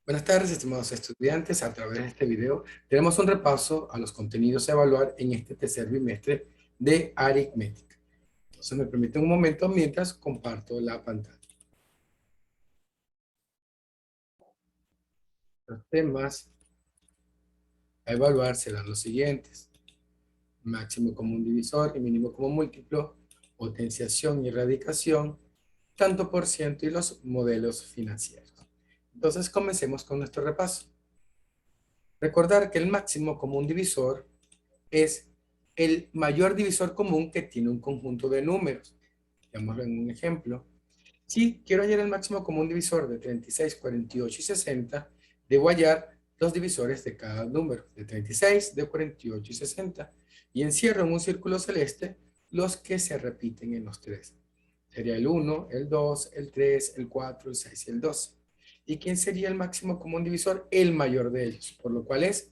Buenas tardes, estimados estudiantes. A través de este video tenemos un repaso a los contenidos a evaluar en este tercer bimestre de aritmética. Entonces me permiten un momento mientras comparto la pantalla. Los temas a evaluar serán los siguientes: máximo común divisor y mínimo común múltiplo, potenciación y radicación, tanto por ciento y los modelos financieros. Entonces comencemos con nuestro repaso. Recordar que el máximo común divisor es el mayor divisor común que tiene un conjunto de números. Veámoslo en un ejemplo. Si quiero hallar el máximo común divisor de 36, 48 y 60, debo hallar los divisores de cada número, de 36, de 48 y 60, y encierro en un círculo celeste los que se repiten en los tres. Sería el 1, el 2, el 3, el 4, el 6 y el 12. ¿Y quién sería el máximo común divisor? El mayor de ellos, por lo cual es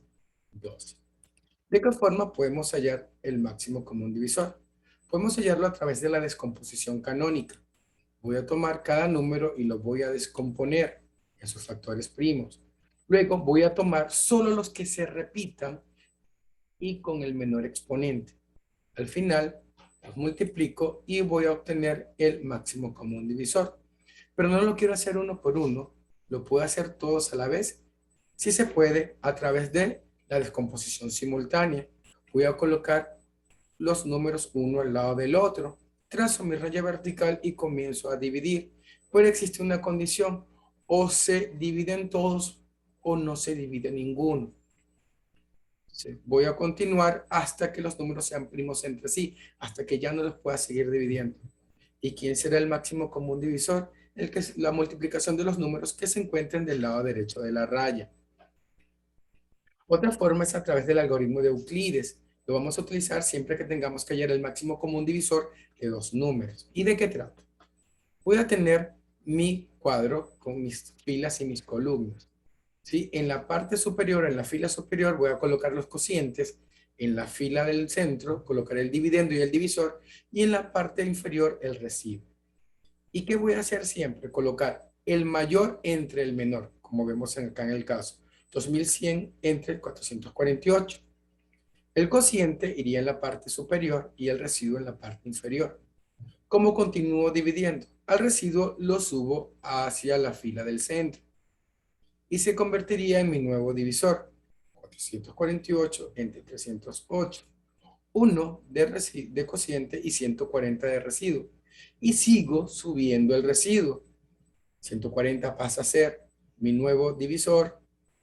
12. ¿De qué forma podemos hallar el máximo común divisor? Podemos hallarlo a través de la descomposición canónica. Voy a tomar cada número y lo voy a descomponer en sus factores primos. Luego voy a tomar solo los que se repitan y con el menor exponente. Al final los multiplico y voy a obtener el máximo común divisor. Pero no lo quiero hacer uno por uno, lo puedo hacer todos a la vez. Si se puede, a través de la descomposición simultánea. Voy a colocar los números uno al lado del otro. Trazo mi raya vertical y comienzo a dividir. Pero existe una condición: o se dividen todos o no se divide ninguno. Voy a continuar hasta que los números sean primos entre sí, hasta que ya no los pueda seguir dividiendo. ¿Y quién será el máximo común divisor? El que es la multiplicación de los números que se encuentren del lado derecho de la raya. Otra forma es a través del algoritmo de Euclides. Lo vamos a utilizar siempre que tengamos que hallar el máximo común divisor de dos números. ¿Y de qué trata? Voy a tener mi cuadro con mis filas y mis columnas. ¿Sí? En la parte superior, en la fila superior, voy a colocar los cocientes. En la fila del centro, colocaré el dividendo y el divisor. Y en la parte inferior, el residuo. ¿Y qué voy a hacer siempre? Colocar el mayor entre el menor, como vemos acá en el caso. 2100 entre 448. El cociente iría en la parte superior y el residuo en la parte inferior. ¿Cómo continúo dividiendo? Al residuo lo subo hacia la fila del centro y se convertiría en mi nuevo divisor. 448 entre 308. 1 de cociente y 140 de residuo. Y sigo subiendo el residuo. 140 pasa a ser mi nuevo divisor,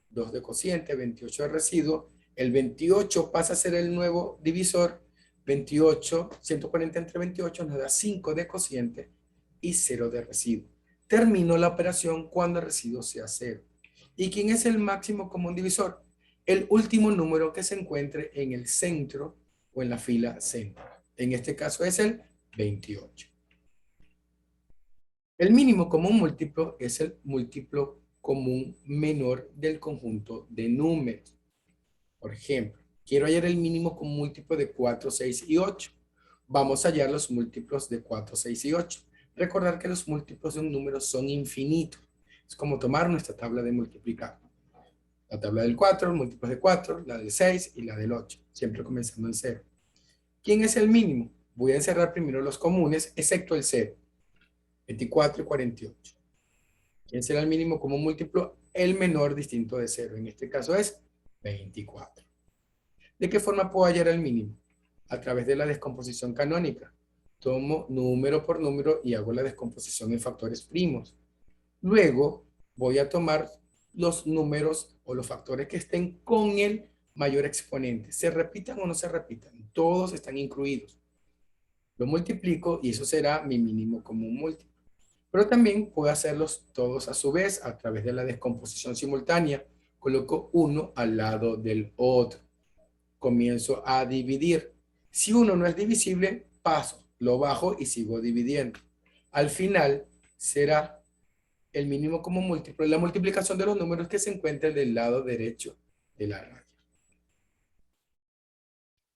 2 de cociente, 28 de residuo. El 28 pasa a ser el nuevo divisor, 28, 140 entre 28 nos da 5 de cociente y 0 de residuo. Termino la operación cuando el residuo sea 0. ¿Y quién es el máximo común divisor? El último número que se encuentre en el centro o en la fila centro. En este caso es el 28. El mínimo común múltiplo es el múltiplo común menor del conjunto de números. Por ejemplo, quiero hallar el mínimo común múltiplo de 4, 6 y 8. Vamos a hallar los múltiplos de 4, 6 y 8. Recordar que los múltiplos de un número son infinitos. Es como tomar nuestra tabla de multiplicar. La tabla del 4, múltiplos de 4, la del 6 y la del 8. Siempre comenzando en 0. ¿Quién es el mínimo? Voy a encerrar primero los comunes, excepto el 0. 24 y 48. ¿Quién será el mínimo común múltiplo? El menor distinto de 0. En este caso es 24. ¿De qué forma puedo hallar el mínimo? A través de la descomposición canónica. Tomo número por número y hago la descomposición en factores primos. Luego voy a tomar los números o los factores que estén con el mayor exponente. ¿Se repitan o no se repitan? Todos están incluidos. Lo multiplico y eso será mi mínimo común múltiplo. Pero también puedo hacerlos todos a su vez a través de la descomposición simultánea. Coloco uno al lado del otro. Comienzo a dividir. Si uno no es divisible, paso, lo bajo y sigo dividiendo. Al final será el mínimo común múltiplo, la multiplicación de los números que se encuentran del lado derecho de la raya.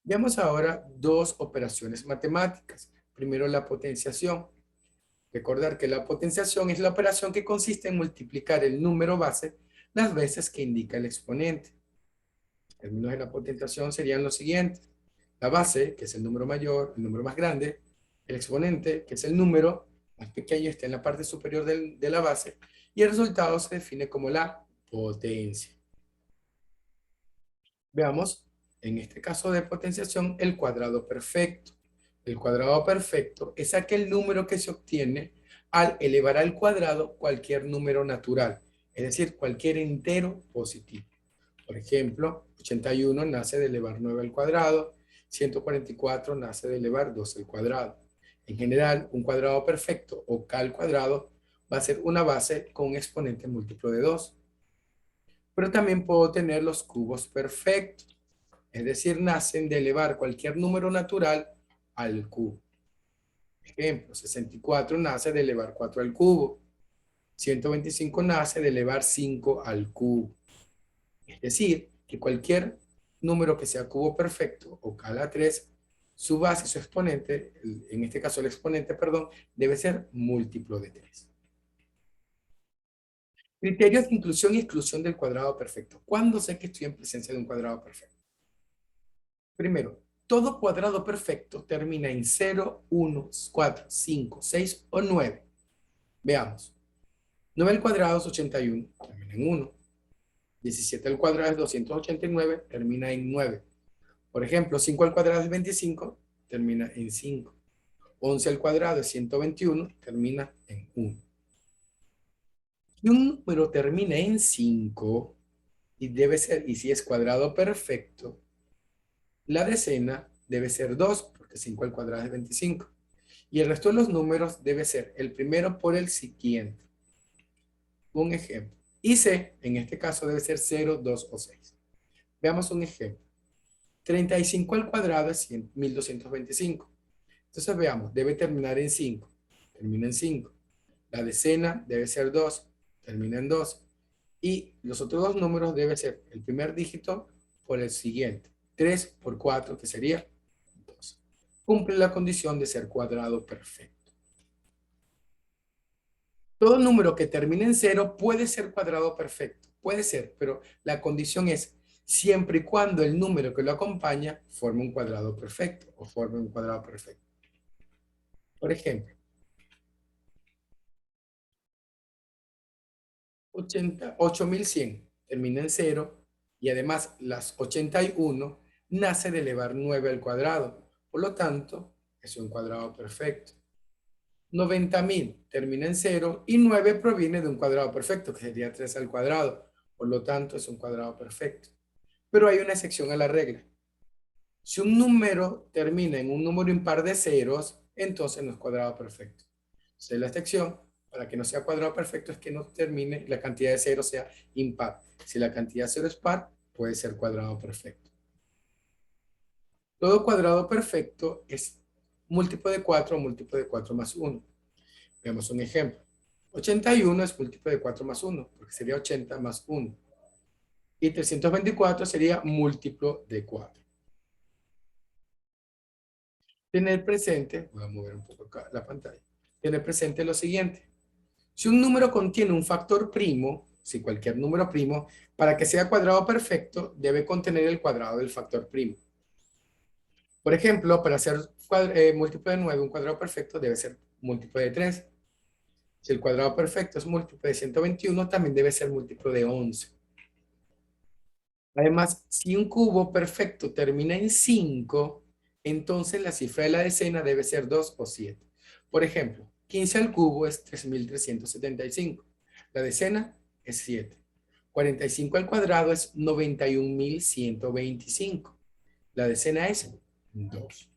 Veamos ahora dos operaciones matemáticas. Primero, la potenciación. Recordar que la potenciación es la operación que consiste en multiplicar el número base las veces que indica el exponente. Los términos de la potentiación serían los siguientes. La base, que es el número mayor, el número más grande, el exponente, que es el número más pequeño, está en la parte superior de la base, y el resultado se define como la potencia. Veamos, en este caso de potenciación, el cuadrado perfecto. El cuadrado perfecto es aquel número que se obtiene al elevar al cuadrado cualquier número natural, es decir, cualquier entero positivo. Por ejemplo, 81 nace de elevar 9 al cuadrado, 144 nace de elevar 2 al cuadrado. En general, un cuadrado perfecto o k al cuadrado va a ser una base con un exponente múltiplo de 2. Pero también puedo tener los cubos perfectos, es decir, nacen de elevar cualquier número natural al cubo. Ejemplo, 64 nace de elevar 4 al cubo, 125 nace de elevar 5 al cubo. Es decir, que cualquier número que sea cubo perfecto o k a la 3, su base, su exponente, en este caso el exponente, perdón, debe ser múltiplo de 3. Criterios de inclusión y exclusión del cuadrado perfecto. ¿Cuándo sé que estoy en presencia de un cuadrado perfecto? Primero, todo cuadrado perfecto termina en 0, 1, 4, 5, 6 o 9. Veamos. 9 al cuadrado es 81, termina en 1. 17 al cuadrado es 289, termina en 9. Por ejemplo, 5 al cuadrado es 25, termina en 5. 11 al cuadrado es 121, termina en 1. Y un número termina en 5 y si es cuadrado perfecto, la decena debe ser 2, porque 5 al cuadrado es 25. Y el resto de los números debe ser el primero por el siguiente. Un ejemplo. Y C, en este caso, debe ser 0, 2 o 6. Veamos un ejemplo. 35 al cuadrado es 1225. Entonces veamos, debe terminar en 5. Termina en 5. La decena debe ser 2. Termina en 2. Y los otros dos números deben ser el primer dígito por el siguiente. 3 por 4, que sería 2. Cumple la condición de ser cuadrado perfecto. Todo número que termine en 0 puede ser cuadrado perfecto. Puede ser, pero la condición es siempre y cuando el número que lo acompaña forme un cuadrado perfecto o forme un cuadrado perfecto. Por ejemplo, 8100 termina en 0 y además las 81 nace de elevar 9 al cuadrado. Por lo tanto, es un cuadrado perfecto. 90.000 termina en 0 y 9 proviene de un cuadrado perfecto, que sería 3 al cuadrado. Por lo tanto, es un cuadrado perfecto. Pero hay una excepción a la regla. Si un número termina en un número impar de ceros, entonces no es cuadrado perfecto. Entonces la excepción, para que no sea cuadrado perfecto, es que no termine, la cantidad de ceros sea impar. Si la cantidad de cero es par, puede ser cuadrado perfecto. Todo cuadrado perfecto es múltiplo de 4 o múltiplo de 4 más 1. Veamos un ejemplo. 81 es múltiplo de 4 más 1, porque sería 80 más 1. Y 324 sería múltiplo de 4. Tener presente, voy a mover un poco acá la pantalla, tener presente lo siguiente. Si un número contiene un factor primo, si cualquier número primo, para que sea cuadrado perfecto, debe contener el cuadrado del factor primo. Por ejemplo, para ser múltiplo de 9, un cuadrado perfecto debe ser múltiplo de 3. Si el cuadrado perfecto es múltiplo de 121, también debe ser múltiplo de 11. Además, si un cubo perfecto termina en 5, entonces la cifra de la decena debe ser 2 o 7. Por ejemplo, 15 al cubo es 3.375. La decena es 7. 45 al cuadrado es 91.125. La decena es 2.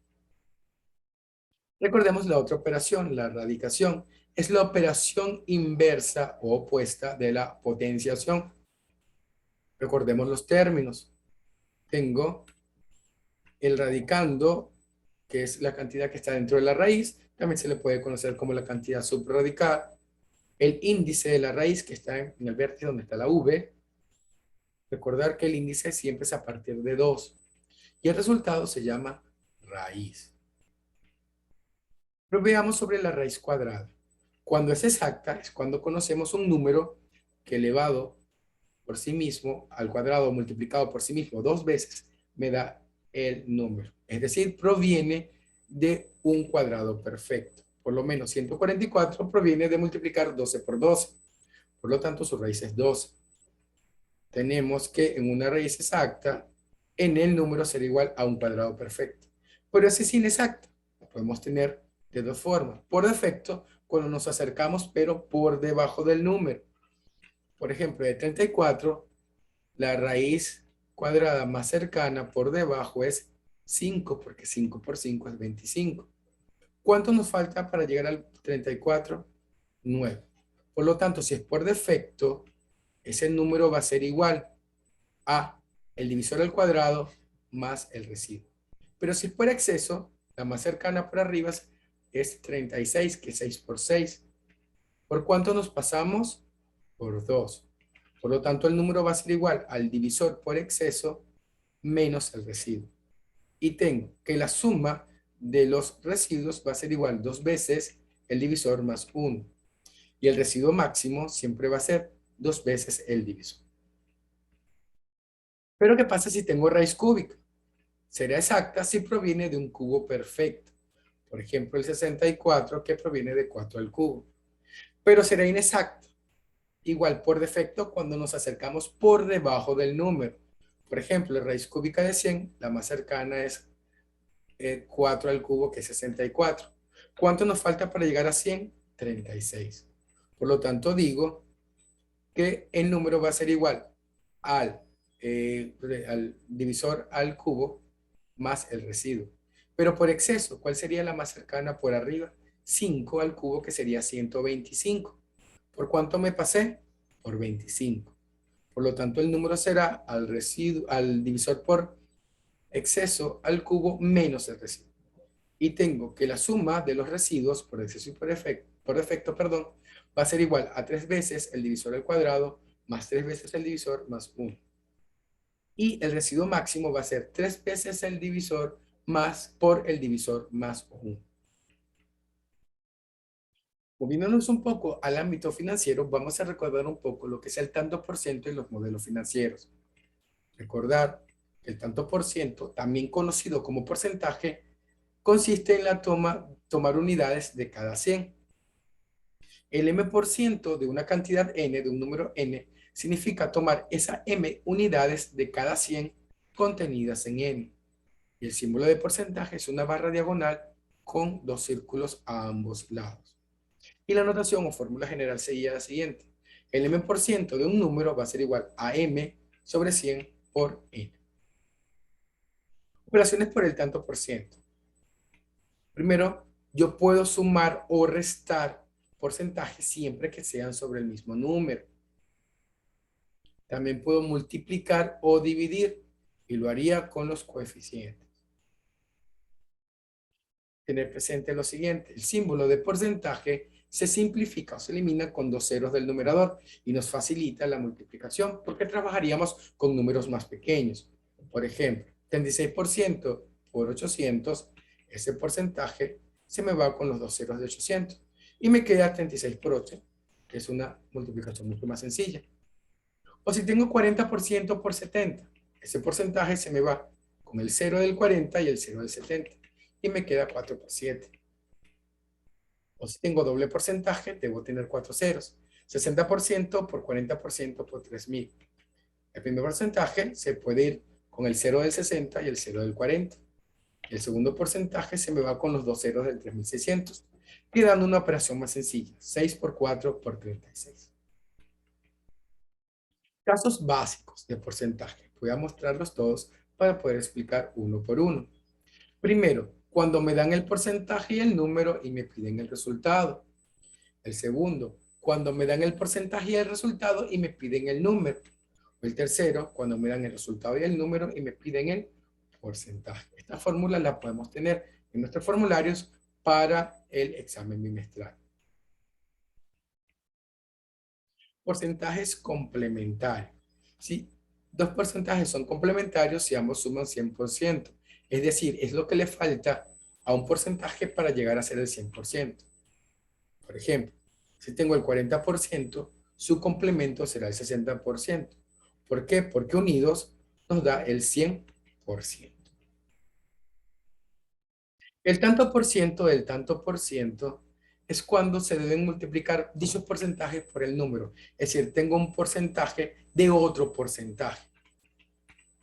Recordemos la otra operación, la radicación. Es la operación inversa o opuesta de la potenciación. Recordemos los términos. Tengo el radicando, que es la cantidad que está dentro de la raíz, también se le puede conocer como la cantidad subradical. El índice de la raíz, que está en el vértice donde está la v. Recordar que el índice siempre es a partir de 2. Y el resultado se llama raíz. Pero veamos sobre la raíz cuadrada. Cuando es exacta, es cuando conocemos un número que elevado por sí mismo al cuadrado multiplicado por sí mismo 2 veces me da el número. Es decir, proviene de un cuadrado perfecto. Por lo menos 144 proviene de multiplicar 12 por 12. Por lo tanto, su raíz es 12. Tenemos que en una raíz exacta, en el número será igual a un cuadrado perfecto. Pero esa es inexacta. La podemos tener de dos formas. Por defecto, cuando nos acercamos, pero por debajo del número. Por ejemplo, de 34, la raíz cuadrada más cercana por debajo es 5, porque 5 por 5 es 25. ¿Cuánto nos falta para llegar al 34? 9. Por lo tanto, si es por defecto, ese número va a ser igual a el divisor al cuadrado más el residuo. Pero si es por exceso, la más cercana por arriba es 36, que es 6 por 6. ¿Por cuánto nos pasamos? Por 2. Por lo tanto, el número va a ser igual al divisor por exceso menos el residuo. Y tengo que la suma de los residuos va a ser igual 2 veces el divisor más 1. Y el residuo máximo siempre va a ser 2 veces el divisor. Pero ¿qué pasa si tengo raíz cúbica? Será exacta si proviene de un cubo perfecto. Por ejemplo, el 64 que proviene de 4 al cubo. Pero será inexacta. Igual por defecto cuando nos acercamos por debajo del número. Por ejemplo, la raíz cúbica de 100, la más cercana es 4 al cubo, que es 64. ¿Cuánto nos falta para llegar a 100? 36. Por lo tanto, digo que el número va a ser igual al, al divisor al cubo más el residuo. Pero por exceso, ¿cuál sería la más cercana por arriba? 5 al cubo, que sería 125. ¿Por cuánto me pasé? Por 25. Por lo tanto, el número será al residuo, al divisor por exceso al cubo menos el residuo. Y tengo que la suma de los residuos por exceso y por defecto, perdón, va a ser igual a 3 veces el divisor al cuadrado más 3 veces el divisor más 1. Y el residuo máximo va a ser 3 veces el divisor más por el divisor más 1. Moviéndonos un poco al ámbito financiero, vamos a recordar un poco lo que es el tanto por ciento y los modelos financieros. Recordar que el tanto por ciento, también conocido como porcentaje, consiste en la tomar unidades de cada 100. El m% de una cantidad n, de un número n, significa tomar esa m unidades de cada 100 contenidas en n. Y el símbolo de porcentaje es una barra diagonal con dos círculos a ambos lados. Y la notación o fórmula general sería la siguiente. El m% de un número va a ser igual a m sobre 100 por n. Operaciones por el tanto por ciento. Primero, yo puedo sumar o restar porcentajes siempre que sean sobre el mismo número. También puedo multiplicar o dividir y lo haría con los coeficientes. Tener presente lo siguiente, el símbolo de porcentaje se simplifica o se elimina con dos ceros del numerador y nos facilita la multiplicación porque trabajaríamos con números más pequeños. Por ejemplo, 36% por 800, ese porcentaje se me va con los dos ceros de 800 y me queda 36 por 8, que es una multiplicación mucho más sencilla. O si tengo 40% por 70, ese porcentaje se me va con el 0 del 40 y el 0 del 70 y me queda 4 por 7. O si tengo doble porcentaje, debo tener 4 ceros. 60% por 40% por 3000. El primer porcentaje se puede ir con el 0 del 60 y el 0 del 40. El segundo porcentaje se me va con los dos ceros del 3600, quedando una operación más sencilla, 6 por 4 por 36. Casos básicos de porcentaje. Voy a mostrarlos todos para poder explicar uno por uno. Primero, cuando me dan el porcentaje y el número y me piden el resultado. El segundo, cuando me dan el porcentaje y el resultado y me piden el número. El tercero, cuando me dan el resultado y el número y me piden el porcentaje. Esta fórmula la podemos tener en nuestros formularios para el examen bimestral. Porcentajes complementarios. ¿Sí? Dos porcentajes son complementarios si ambos suman 100%. Es decir, es lo que le falta a un porcentaje para llegar a ser el 100%. Por ejemplo, si tengo el 40%, su complemento será el 60%. ¿Por qué? Porque unidos nos da el 100%. El tanto por ciento del tanto por ciento es cuando se deben multiplicar dichos porcentajes por el número. Es decir, tengo un porcentaje de otro porcentaje.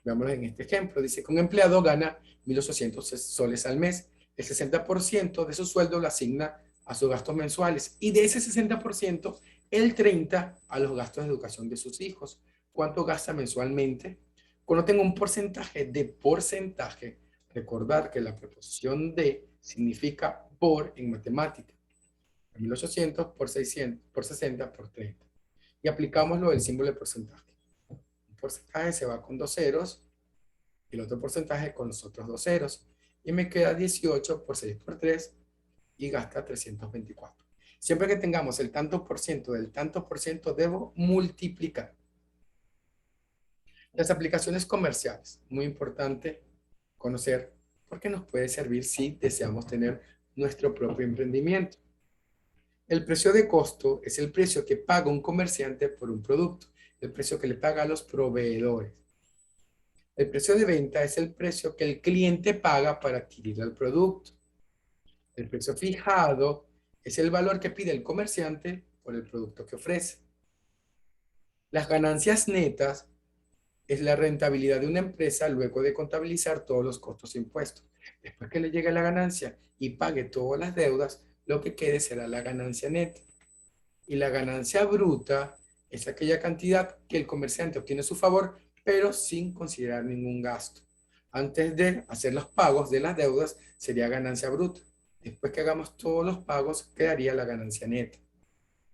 Veámoslo en este ejemplo. Dice que un empleado gana 1.800 soles al mes. El 60% de su sueldo lo asigna a sus gastos mensuales. Y de ese 60%, el 30% a los gastos de educación de sus hijos. ¿Cuánto gasta mensualmente? Cuando tengo un porcentaje, recordar que la preposición de significa por en matemática. 1.800 por 600, por 60 por 30. Y aplicamos lo del símbolo de porcentaje. Un porcentaje se va con dos ceros, el otro porcentaje con los otros dos ceros. Y me queda 18 por 6 por 3 y gasta 324. Siempre que tengamos el tanto por ciento del tanto por ciento, debo multiplicar. Las aplicaciones comerciales, muy importante conocer porque nos puede servir si deseamos tener nuestro propio emprendimiento. El precio de costo es el precio que paga un comerciante por un producto, el precio que le paga a los proveedores. El precio de venta es el precio que el cliente paga para adquirir el producto. El precio fijado es el valor que pide el comerciante por el producto que ofrece. Las ganancias netas es la rentabilidad de una empresa luego de contabilizar todos los costos e impuestos. Después que le llegue la ganancia y pague todas las deudas, lo que quede será la ganancia neta. Y la ganancia bruta es aquella cantidad que el comerciante obtiene a su favor, pero sin considerar ningún gasto. Antes de hacer los pagos de las deudas, sería ganancia bruta. Después que hagamos todos los pagos, quedaría la ganancia neta.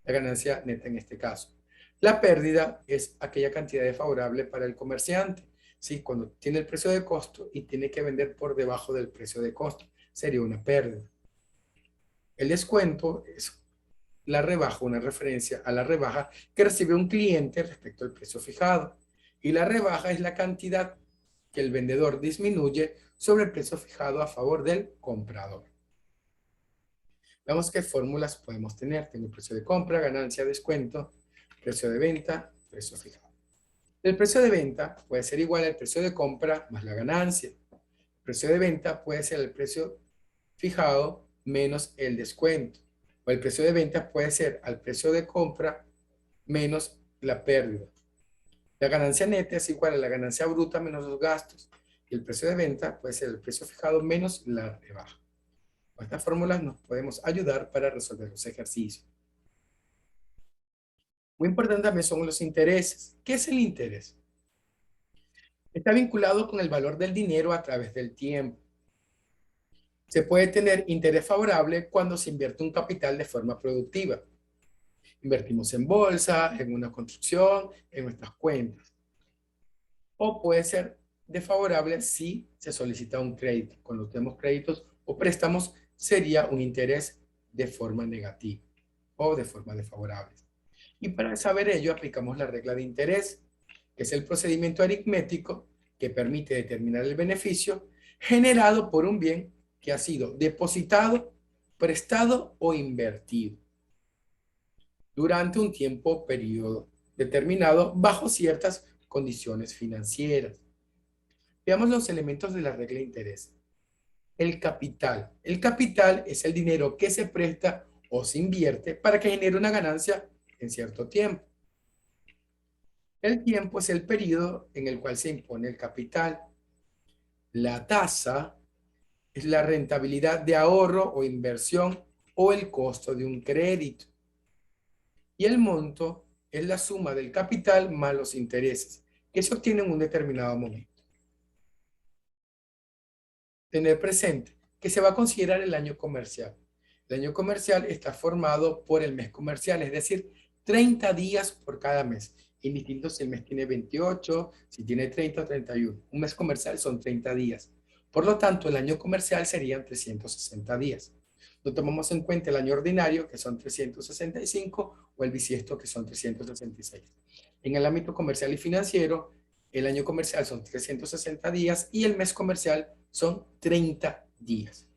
La ganancia neta en este caso. La pérdida es aquella cantidad desfavorable para el comerciante. ¿Sí? Cuando tiene el precio de costo y tiene que vender por debajo del precio de costo, sería una pérdida. El descuento es la rebaja, una referencia a la rebaja que recibe un cliente respecto al precio fijado. Y la rebaja es la cantidad que el vendedor disminuye sobre el precio fijado a favor del comprador. Veamos qué fórmulas podemos tener. Tengo precio de compra, ganancia, descuento, precio de venta, precio fijado. El precio de venta puede ser igual al precio de compra más la ganancia. El precio de venta puede ser el precio fijado menos el descuento. O el precio de venta puede ser al precio de compra menos la pérdida. La ganancia neta es igual a la ganancia bruta menos los gastos. Y el precio de venta puede ser el precio fijado menos la rebaja. Con estas fórmulas nos podemos ayudar para resolver los ejercicios. Muy importante también son los intereses. ¿Qué es el interés? Está vinculado con el valor del dinero a través del tiempo. Se puede tener interés favorable cuando se invierte un capital de forma productiva. Invertimos en bolsa, en una construcción, en nuestras cuentas. O puede ser desfavorable si se solicita un crédito. Cuando tenemos créditos o préstamos, sería un interés de forma negativa o de forma desfavorable. Y para saber ello, aplicamos la regla de interés, que es el procedimiento aritmético que permite determinar el beneficio generado por un bien que ha sido depositado, prestado o invertido durante un tiempo periodo determinado bajo ciertas condiciones financieras. Veamos los elementos de la regla de interés. El capital. El capital es el dinero que se presta o se invierte para que genere una ganancia en cierto tiempo. El tiempo es el periodo en el cual se impone el capital. La tasa es la rentabilidad de ahorro o inversión o el costo de un crédito. Y el monto es la suma del capital más los intereses, que se obtienen en un determinado momento. Tener presente que se va a considerar el año comercial. El año comercial está formado por el mes comercial, es decir, 30 días por cada mes. Indistinto si el mes tiene 28, si tiene 30 o 31. Un mes comercial son 30 días. Por lo tanto, el año comercial serían 360 días. No tomamos en cuenta el año ordinario, que son 365, o el bisiesto, que son 366. En el ámbito comercial y financiero, el año comercial son 360 días y el mes comercial son 30 días.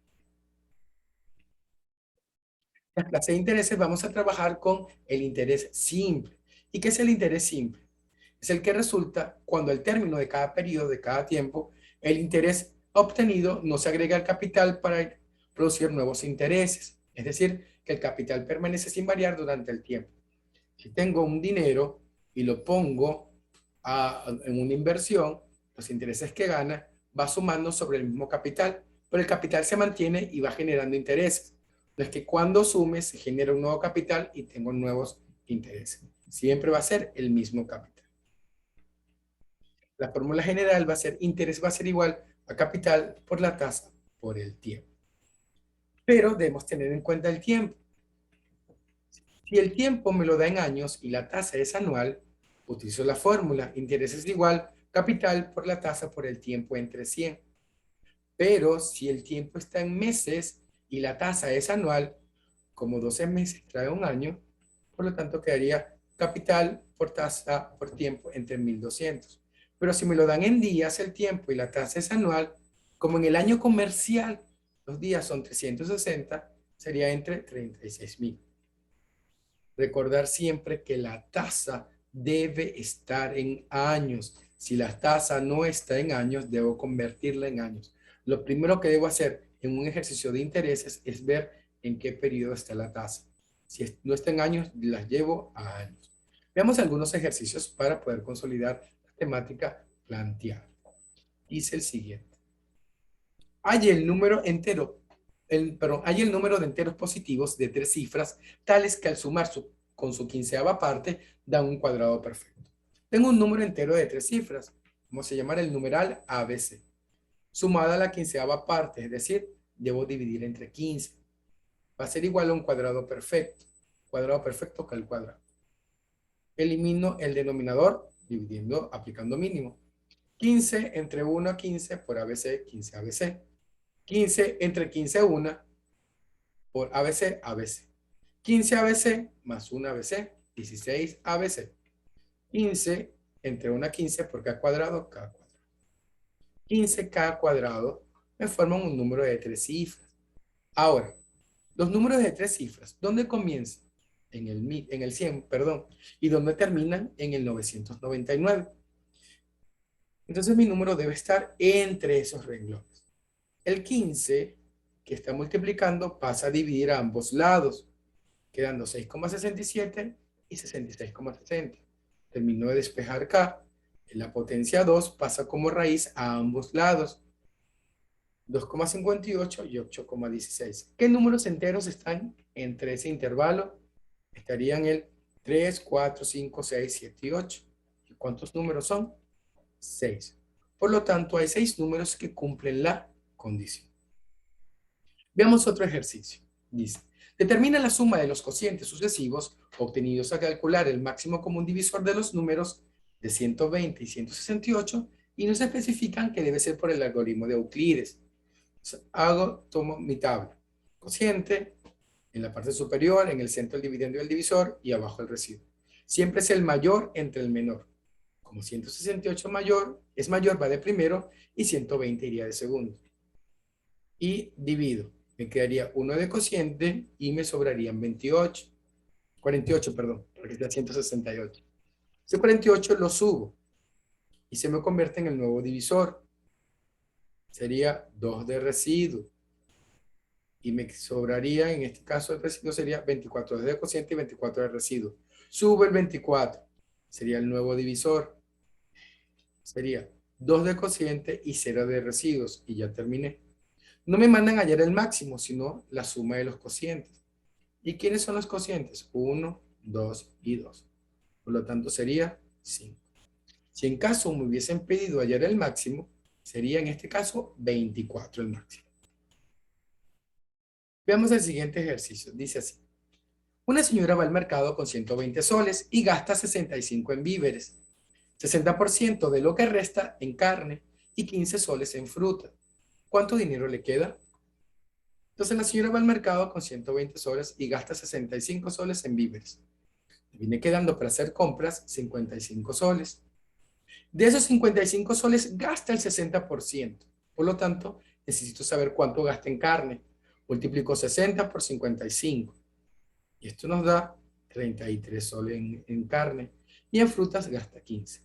La clase de intereses vamos a trabajar con el interés simple. ¿Y qué es el interés simple? es el que resulta cuando al término de cada periodo, de cada tiempo, el interés obtenido no se agrega al capital para producir nuevos intereses. Es decir, que el capital permanece sin variar durante el tiempo. Si tengo un dinero y lo pongo en una inversión, los intereses que gana va sumando sobre el mismo capital, pero el capital se mantiene y va generando intereses. No es que cuando sume se genera un nuevo capital y tengo nuevos intereses. Siempre va a ser el mismo capital. La fórmula general va a ser interés va a ser igual a capital por la tasa por el tiempo. Pero debemos tener en cuenta el tiempo. Si el tiempo me lo da en años y la tasa es anual, utilizo la fórmula interés es igual capital por la tasa por el tiempo entre 100. Pero si el tiempo está en meses y la tasa es anual, como 12 meses trae un año, por lo tanto quedaría capital por tasa por tiempo entre 1200. Pero si me lo dan en días el tiempo y la tasa es anual, como en el año comercial los días son 360, sería entre 36.000. Recordar siempre que la tasa debe estar en años. Si la tasa no está en años, debo convertirla en años. Lo primero que debo hacer en un ejercicio de intereses es ver en qué periodo está la tasa. Si no está en años, las llevo a años. Veamos algunos ejercicios para poder consolidar la temática planteada. Dice el siguiente. Hay el número entero, hay el número de enteros positivos de 3 cifras, tales que al sumar con su quinceava parte, dan un cuadrado perfecto. Tengo un número entero de 3 cifras, vamos a llamar el numeral ABC, sumada a la quinceava parte, es decir, debo dividir entre 15. Va a ser igual a un cuadrado perfecto. Cuadrado perfecto que el cuadrado. Elimino el denominador dividiendo, aplicando mínimo. 15 entre 1 a 15 por ABC, 15 ABC. 15 entre 15 1 por ABC, ABC. 15 ABC más 1 ABC, 16 ABC. 15 entre 1 a 15 por K cuadrado, K cuadrado. 15K cuadrado me forman un número de 3 cifras. Ahora, los números de 3 cifras, ¿dónde comienzan? En el 100, perdón. ¿Y dónde terminan? En el 999. Entonces mi número debe estar entre esos renglones. El 15, que está multiplicando, pasa a dividir a ambos lados, quedando 6,67 y 66,60. Termino de despejar K. La potencia 2 pasa como raíz a ambos lados, 2,58 y 8,16. ¿Qué números enteros están entre ese intervalo? Estarían el 3, 4, 5, 6, 7 y 8. ¿Y cuántos números son? 6. Por lo tanto, hay 6 números que cumplen la condición. Veamos otro ejercicio. Dice, determina la suma de los cocientes sucesivos obtenidos al calcular el máximo común divisor de los números de 120 y 168 y nos especifican que debe ser por el algoritmo de Euclides. Tomo mi tabla. Cociente, en la parte superior, en el centro el dividendo y el divisor y abajo el residuo. Siempre es el mayor entre el menor. Como 168 es mayor, va de primero y 120 iría de segundo. Y divido. Me quedaría 1 de cociente y me sobrarían 48, perdón, porque está 168. Ese 48 lo subo y se me convierte en el nuevo divisor. Sería 2 de residuo. Y me sobraría, en este caso el residuo sería 24 de cociente y 24 de residuo. Subo el 24, sería el nuevo divisor. Sería 2 de cociente y 0 de residuos. Y ya terminé. No me mandan a hallar el máximo, sino la suma de los cocientes. ¿Y quiénes son los cocientes? 1, 2 y 2. Por lo tanto, sería 5. Si en caso me hubiesen pedido hallar el máximo, sería en este caso 24 el máximo. Veamos el siguiente ejercicio. Dice así. Una señora va al mercado con 120 soles y gasta 65 en víveres, 60% de lo que resta en carne y 15 soles en fruta. ¿Cuánto dinero le queda? Entonces la señora va al mercado con 120 soles y gasta 65 soles en víveres. Le viene quedando para hacer compras 55 soles. De esos 55 soles gasta el 60%. Por lo tanto, necesito saber cuánto gasta en carne. Multiplico 60 por 55. Y esto nos da 33 soles en carne. Y en frutas gasta 15.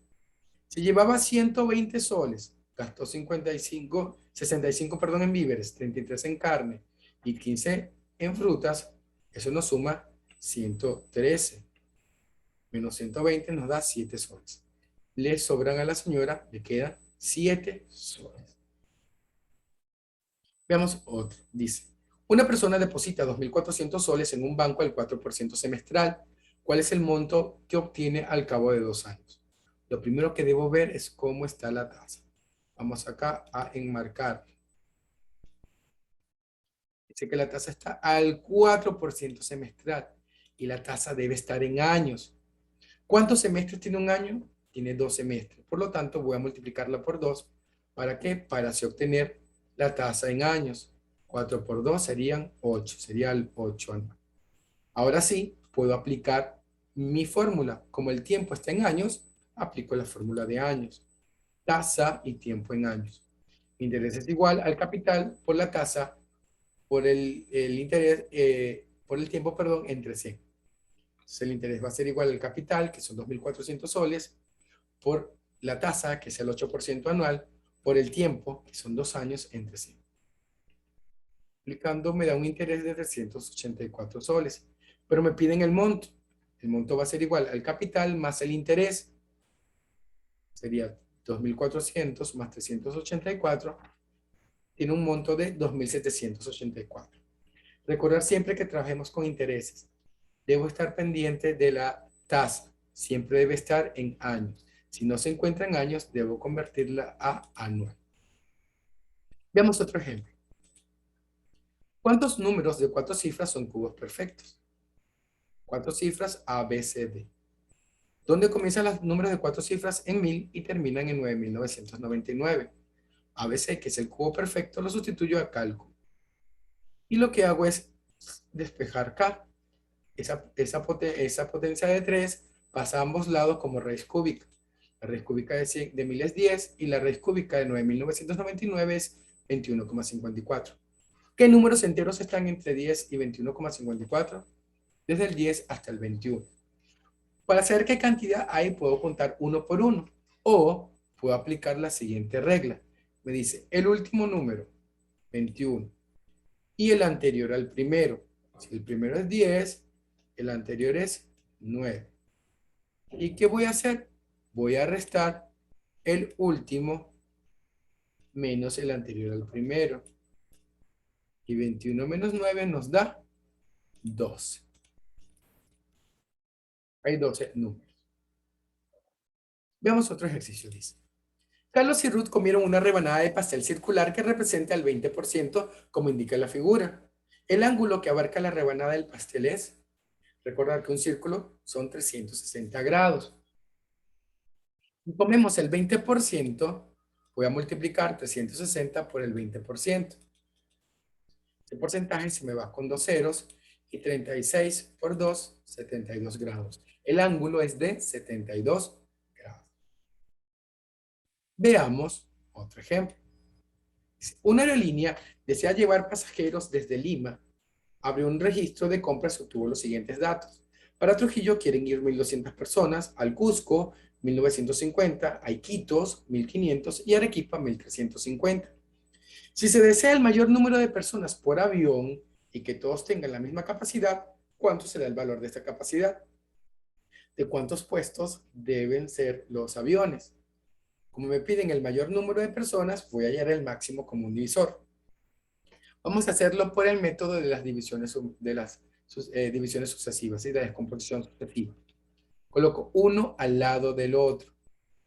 Si llevaba 120 soles, gastó 65, perdón, en víveres, 33 en carne y 15 en frutas, eso nos suma 113. Menos 120 nos da 7 soles. Le sobran a la señora, le quedan 7 soles. Veamos otro. Dice, una persona deposita 2.400 soles en un banco al 4% semestral. ¿Cuál es el monto que obtiene al cabo de 2 años? Lo primero que debo ver es cómo está la tasa. Vamos acá a enmarcar. Dice que la tasa está al 4% semestral y la tasa debe estar en años. ¿Cuántos semestres tiene un año? Tiene 2 semestres. Por lo tanto, voy a multiplicarla por 2. ¿Para qué? Para así obtener la tasa en años. 4 por 2 serían 8. Sería el 8 anual. Ahora sí, puedo aplicar mi fórmula. Como el tiempo está en años, aplico la fórmula de años. Tasa y tiempo en años. Interés es igual al capital por la tasa por el interés, por el tiempo, perdón, entre 100. Entonces el interés va a ser igual al capital, que son 2.400 soles, por la tasa, que es el 8% anual, por el tiempo, que son 2 años, entre 100. Aplicando me da un interés de 384 soles, pero me piden el monto. El monto va a ser igual al capital más el interés, sería 2.400 más 384, tiene un monto de 2.784. Recordar siempre que trabajemos con intereses. Debo estar pendiente de la tasa. Siempre debe estar en años. Si no se encuentra en años, debo convertirla a anual. Veamos otro ejemplo. ¿Cuántos números de 4 cifras son cubos perfectos? 4 cifras A, B, C, D. ¿Dónde comienzan los números de 4 cifras? En 1000 y terminan en 9999. A, B, C, que es el cubo perfecto, lo sustituyo a cálculo. Y lo que hago es despejar K. Esa potencia de 3 pasa a ambos lados como raíz cúbica. La raíz cúbica de 1000 es 10 y la raíz cúbica de 9999 es 21,54. ¿Qué números enteros están entre 10 y 21,54? Desde el 10 hasta el 21. Para saber qué cantidad hay, puedo contar uno por uno. O puedo aplicar la siguiente regla. Me dice, el último número, 21, y el anterior al primero. Si el primero es 10, el anterior es 9. ¿Y qué voy a hacer? Voy a restar el último menos el anterior al primero. Y 21 menos 9 nos da 12. Hay 12 números. Veamos otro ejercicio, dice. Carlos y Ruth comieron una rebanada de pastel circular que representa el 20% como indica la figura. El ángulo que abarca la rebanada del pastel es, recordar que un círculo son 360 grados. Si comemos el 20%, voy a multiplicar 360 por el 20%. Este porcentaje se me va con 2 ceros y 36 por 2, 72 grados. El ángulo es de 72 grados. Veamos otro ejemplo. Una aerolínea desea llevar pasajeros desde Lima. Abrió un registro de compras y obtuvo los siguientes datos. Para Trujillo quieren ir 1.200 personas, al Cusco 1.950, a Iquitos 1.500 y a Arequipa 1.350. Si se desea el mayor número de personas por avión y que todos tengan la misma capacidad, ¿cuánto será el valor de esta capacidad? ¿De cuántos puestos deben ser los aviones? Como me piden el mayor número de personas, voy a hallar el máximo común divisor. Vamos a hacerlo por el método de las divisiones, divisiones sucesivas y de la descomposición sucesiva. Coloco uno al lado del otro.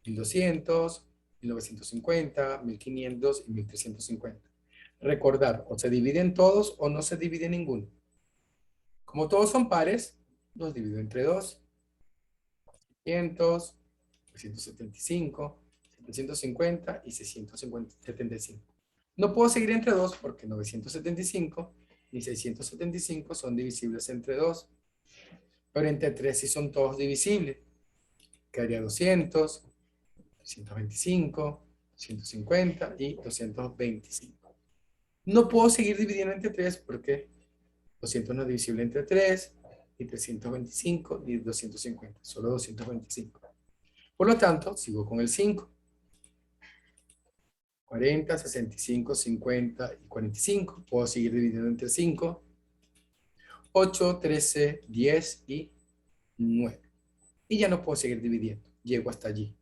1.200, 1.950, 1.500 y 1.350. Recordar, o se dividen todos o no se divide ninguno. Como todos son pares, los divido entre 2. 500, 375, 750 y 675. No puedo seguir entre 2 porque 975 ni 675 son divisibles entre 2. Pero entre 3 sí son todos divisibles. Quedaría 200, 325, 150 y 225. No puedo seguir dividiendo entre 3 porque 200 no es divisible entre 3, y 325 y 250, solo 225. Por lo tanto, sigo con el 5. 40, 65, 50 y 45. Puedo seguir dividiendo entre 5. 8, 13, 10 y 9. Y ya no puedo seguir dividiendo. Llego hasta allí.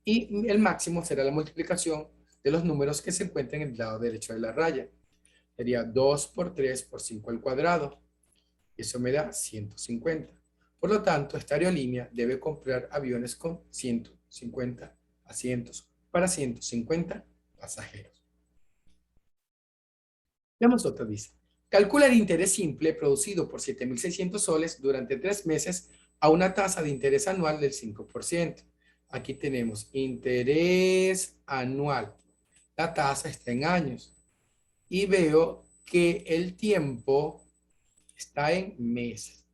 Y el máximo será la multiplicación de los números que se encuentran en el lado derecho de la raya. Sería 2 por 3 por 5 al cuadrado. Eso me da 150. Por lo tanto, esta aerolínea debe comprar aviones con 150 asientos para 150 pasajeros. Veamos otra, dice. Calcula el interés simple producido por 7.600 soles durante 3 meses a una tasa de interés anual del 5%. Aquí tenemos interés anual. La tasa está en años. Y veo que el tiempo está en meses.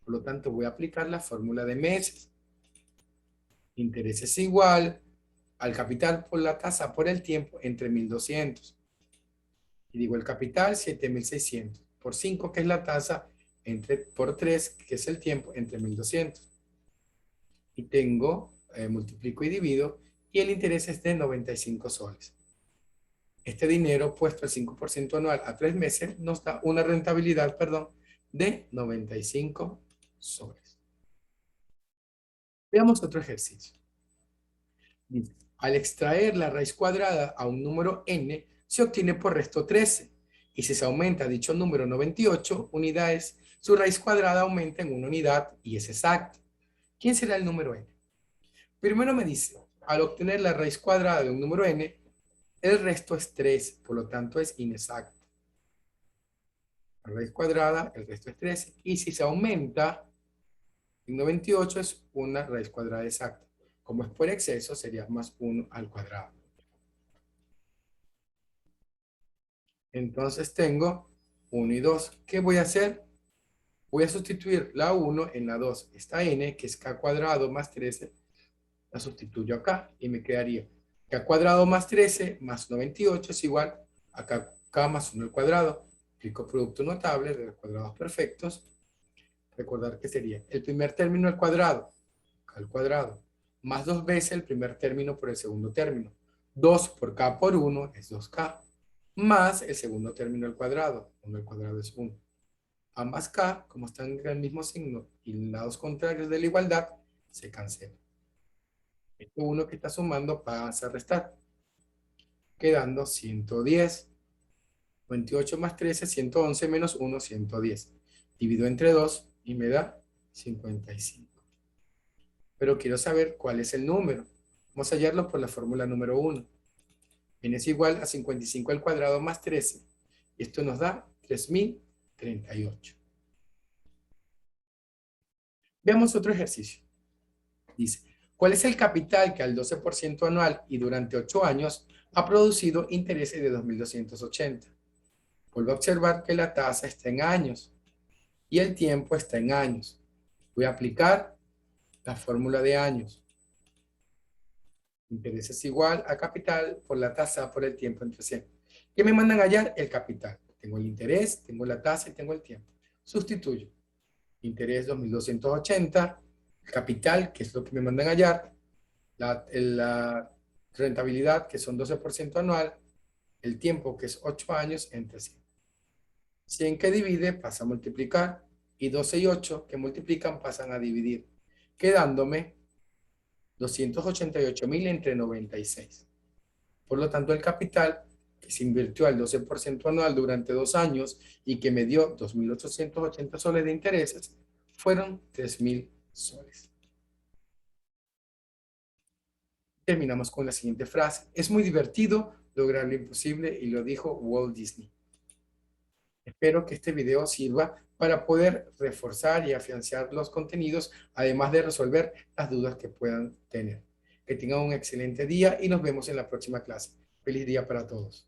Por lo tanto, voy a aplicar la fórmula de meses. Interés es igual al capital por la tasa por el tiempo entre 1.200. Y digo el capital 7.600 por 5, que es la tasa, por 3, que es el tiempo, entre 1.200. Y tengo, multiplico y divido, y el interés es de 95 soles. Este dinero puesto al 5% anual a 3 meses nos da una rentabilidad, de 95 soles. Veamos otro ejercicio. Dice, al extraer la raíz cuadrada a un número n, se obtiene por resto 13. Y si se aumenta dicho número 98 unidades, su raíz cuadrada aumenta en una unidad y es exacta. ¿Quién será el número n? Primero me dice, al obtener la raíz cuadrada de un número n, el resto es 3, por lo tanto es inexacto. La raíz cuadrada, el resto es 13. Y si se aumenta en 98 es una raíz cuadrada exacta. Como es por exceso, sería más 1 al cuadrado. Entonces tengo 1 y 2. ¿Qué voy a hacer? Voy a sustituir la 1 en la 2. Esta n, que es k cuadrado más 13, la sustituyo acá y me quedaría k cuadrado más 13 más 98 es igual a k más 1 al cuadrado. Aplico producto notable de los cuadrados perfectos. Recordar que sería el primer término al cuadrado, k al cuadrado, más 2 veces el primer término por el segundo término. 2 por k por 1 es 2k, más el segundo término al cuadrado. 1 al cuadrado es 1. Ambas k, como están en el mismo signo y lados contrarios de la igualdad, se cancelan. Este 1 que está sumando pasa a restar, quedando 110. 28 más 13, 111 menos 1, 110. Divido entre 2 y me da 55. Pero quiero saber cuál es el número. Vamos a hallarlo por la fórmula número 1. N es igual a 55 al cuadrado más 13. Y esto nos da 3038. Veamos otro ejercicio. Dice, ¿cuál es el capital que al 12% anual y durante 8 años ha producido intereses de 2.280? Vuelvo a observar que la tasa está en años y el tiempo está en años. Voy a aplicar la fórmula de años. Interés es igual a capital por la tasa por el tiempo entre 100. ¿Qué me mandan a hallar? El capital. Tengo el interés, tengo la tasa y tengo el tiempo. Sustituyo. Interés 2.280. Capital, que es lo que me mandan a hallar. La rentabilidad, que son 12% anual. El tiempo, que es 8 años, entre 100. 100 que divide pasa a multiplicar. Y 12 y 8 que multiplican pasan a dividir. Quedándome 288.000 entre 96. Por lo tanto, el capital que se invirtió al 12% anual durante 2 años y que me dio 2.880 soles de intereses, fueron 3.000 soles. Terminamos con la siguiente frase. Es muy divertido lograr lo imposible y lo dijo Walt Disney. Espero que este video sirva para poder reforzar y afianzar los contenidos, además de resolver las dudas que puedan tener. Que tengan un excelente día y nos vemos en la próxima clase. Feliz día para todos.